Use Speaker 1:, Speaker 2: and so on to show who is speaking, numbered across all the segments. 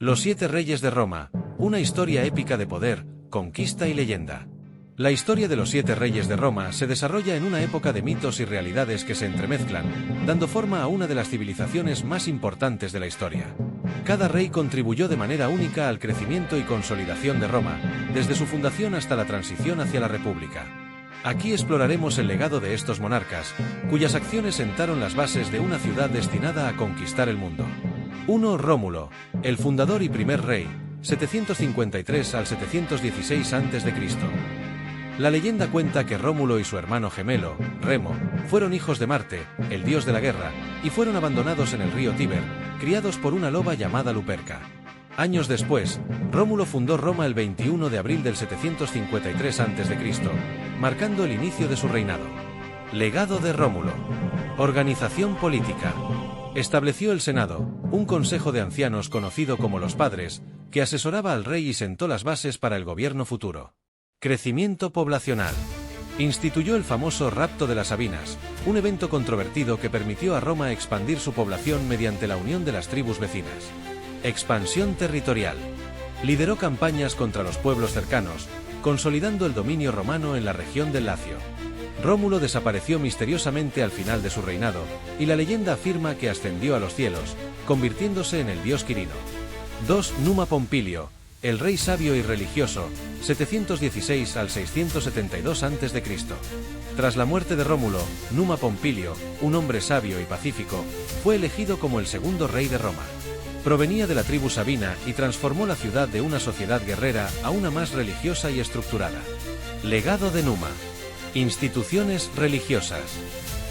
Speaker 1: Los siete reyes de Roma, una historia épica de poder, conquista y leyenda. La historia de los siete reyes de Roma se desarrolla en una época de mitos y realidades que se entremezclan, dando forma a una de las civilizaciones más importantes de la historia. Cada rey contribuyó de manera única al crecimiento y consolidación de Roma, desde su fundación hasta la transición hacia la República. Aquí exploraremos el legado de estos monarcas, cuyas acciones sentaron las bases de una ciudad destinada a conquistar el mundo. 1. Rómulo, el fundador y primer rey, 753 al 716 a.C. La leyenda cuenta que Rómulo y su hermano gemelo, Remo, fueron hijos de Marte, el dios de la guerra, y fueron abandonados en el río Tíber, criados por una loba llamada Luperca. Años después, Rómulo fundó Roma el 21 de abril del 753 a.C., marcando el inicio de su reinado. Legado de Rómulo. Organización política. Estableció el Senado, un consejo de ancianos conocido como los Padres, que asesoraba al rey y sentó las bases para el gobierno futuro. Crecimiento poblacional. Instituyó el famoso Rapto de las Sabinas, un evento controvertido que permitió a Roma expandir su población mediante la unión de las tribus vecinas. Expansión territorial. Lideró campañas contra los pueblos cercanos, consolidando el dominio romano en la región del Lacio. Rómulo desapareció misteriosamente al final de su reinado, y la leyenda afirma que ascendió a los cielos, convirtiéndose en el dios Quirino. 2. Numa Pompilio, el rey sabio y religioso, 716 al 672 a.C. Tras la muerte de Rómulo, Numa Pompilio, un hombre sabio y pacífico, fue elegido como el segundo rey de Roma. Provenía de la tribu sabina y transformó la ciudad de una sociedad guerrera a una más religiosa y estructurada. Legado de Numa. Instituciones religiosas.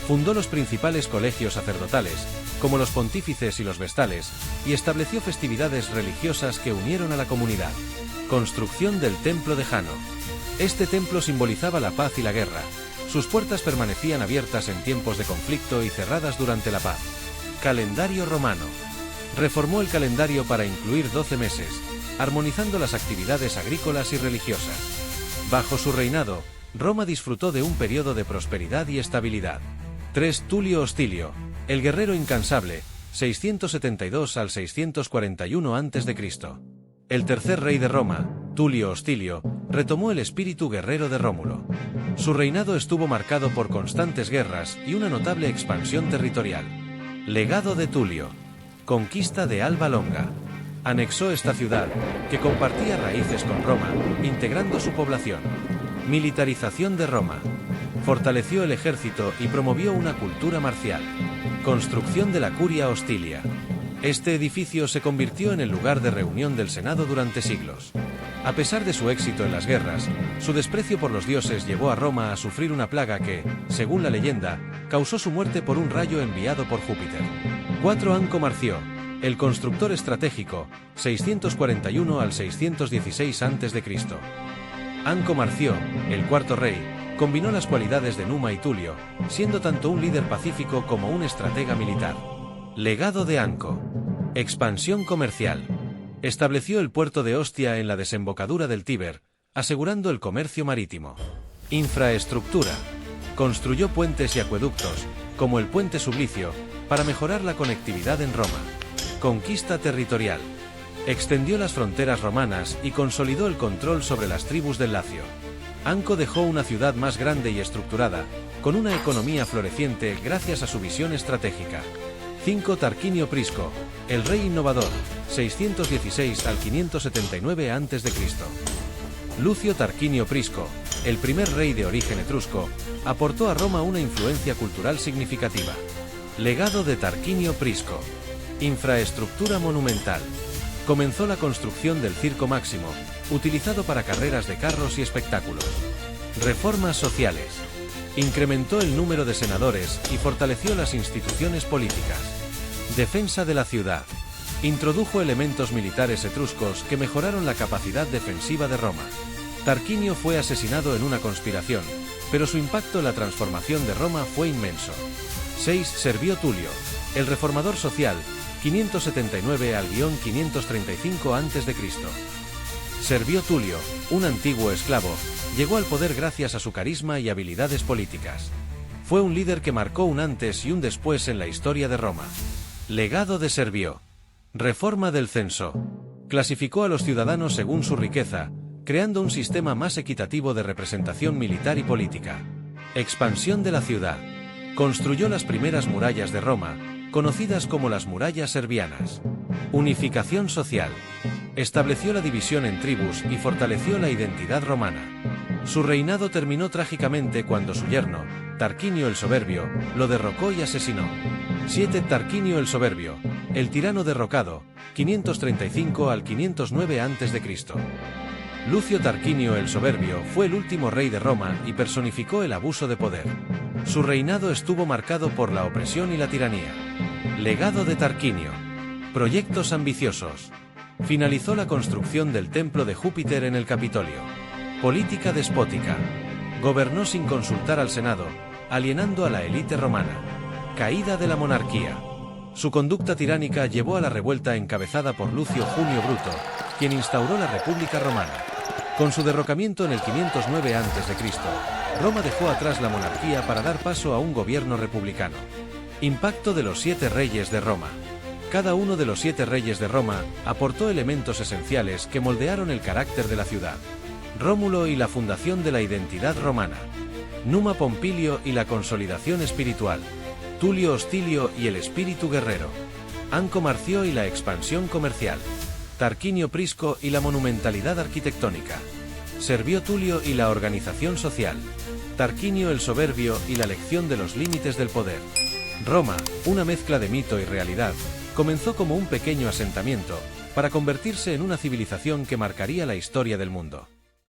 Speaker 1: Fundó los principales colegios sacerdotales, como los pontífices y los vestales, y estableció festividades religiosas que unieron a la comunidad. Construcción del Templo de Jano. Este templo simbolizaba la paz y la guerra. Sus puertas permanecían abiertas en tiempos de conflicto y cerradas durante la paz. Calendario romano. Reformó el calendario para incluir 12 meses, armonizando las actividades agrícolas y religiosas. Bajo su reinado, Roma disfrutó de un periodo de prosperidad y estabilidad. 3. Tulio Hostilio, el guerrero incansable, 672 al 641 a.C. El tercer rey de Roma, Tulio Hostilio, retomó el espíritu guerrero de Rómulo. Su reinado estuvo marcado por constantes guerras y una notable expansión territorial. Legado de Tulio. Conquista de Alba Longa. Anexó esta ciudad, que compartía raíces con Roma, integrando su población. Militarización de Roma. Fortaleció el ejército y promovió una cultura marcial. Construcción de la Curia Hostilia. Este edificio se convirtió en el lugar de reunión del Senado durante siglos. A pesar de su éxito en las guerras, su desprecio por los dioses llevó a Roma a sufrir una plaga que, según la leyenda, causó su muerte por un rayo enviado por Júpiter. 4. Anco Marcio, el constructor estratégico, 641 al 616 a.C. Anco Marcio, el cuarto rey, combinó las cualidades de Numa y Tulio, siendo tanto un líder pacífico como un estratega militar. Legado de Anco. Expansión comercial. Estableció el puerto de Ostia en la desembocadura del Tíber, asegurando el comercio marítimo. Infraestructura. Construyó puentes y acueductos, como el puente Sublicio, para mejorar la conectividad en Roma. Conquista territorial. Extendió las fronteras romanas y consolidó el control sobre las tribus del Lacio. Anco dejó una ciudad más grande y estructurada, con una economía floreciente gracias a su visión estratégica. 5. Tarquinio Prisco, el rey innovador, 616 al 579 a.C. Lucio Tarquinio Prisco, el primer rey de origen etrusco, aportó a Roma una influencia cultural significativa. Legado de Tarquinio Prisco. Infraestructura monumental. Comenzó la construcción del Circo Máximo, utilizado para carreras de carros y espectáculos. Reformas sociales. Incrementó el número de senadores y fortaleció las instituciones políticas. Defensa de la ciudad. Introdujo elementos militares etruscos que mejoraron la capacidad defensiva de Roma. Tarquinio fue asesinado en una conspiración, pero su impacto en la transformación de Roma fue inmenso. 6. Servio Tulio, el reformador social, 579 al 535 a.C. Servio Tulio, un antiguo esclavo, llegó al poder gracias a su carisma y habilidades políticas. Fue un líder que marcó un antes y un después en la historia de Roma. Legado de Servio. Reforma del censo. Clasificó a los ciudadanos según su riqueza, creando un sistema más equitativo de representación militar y política. Expansión de la ciudad. Construyó las primeras murallas de Roma, conocidas como las murallas servianas. Unificación social. Estableció la división en tribus y fortaleció la identidad romana. Su reinado terminó trágicamente cuando su yerno, Tarquinio el Soberbio, lo derrocó y asesinó. 7. Tarquinio el Soberbio, el tirano derrocado, 535 al 509 a.C. Lucio Tarquinio el Soberbio fue el último rey de Roma y personificó el abuso de poder. Su reinado estuvo marcado por la opresión y la tiranía. Legado de Tarquinio. Proyectos ambiciosos. Finalizó la construcción del templo de Júpiter en el Capitolio. Política despótica. Gobernó sin consultar al Senado, alienando a la élite romana. Caída de la monarquía. Su conducta tiránica llevó a la revuelta encabezada por Lucio Junio Bruto, quien instauró la República Romana. Con su derrocamiento en el 509 a.C., Roma dejó atrás la monarquía para dar paso a un gobierno republicano. Impacto de los 7 reyes de Roma. Cada uno de los 7 reyes de Roma aportó elementos esenciales que moldearon el carácter de la ciudad. Rómulo y la fundación de la identidad romana. Numa Pompilio y la consolidación espiritual. Tulio Hostilio y el espíritu guerrero. Anco Marcio y la expansión comercial. Tarquinio Prisco y la monumentalidad arquitectónica. Servio Tulio y la organización social. Tarquinio el Soberbio y la lección de los límites del poder. Roma, una mezcla de mito y realidad, comenzó como un pequeño asentamiento, para convertirse en una civilización que marcaría la historia del mundo.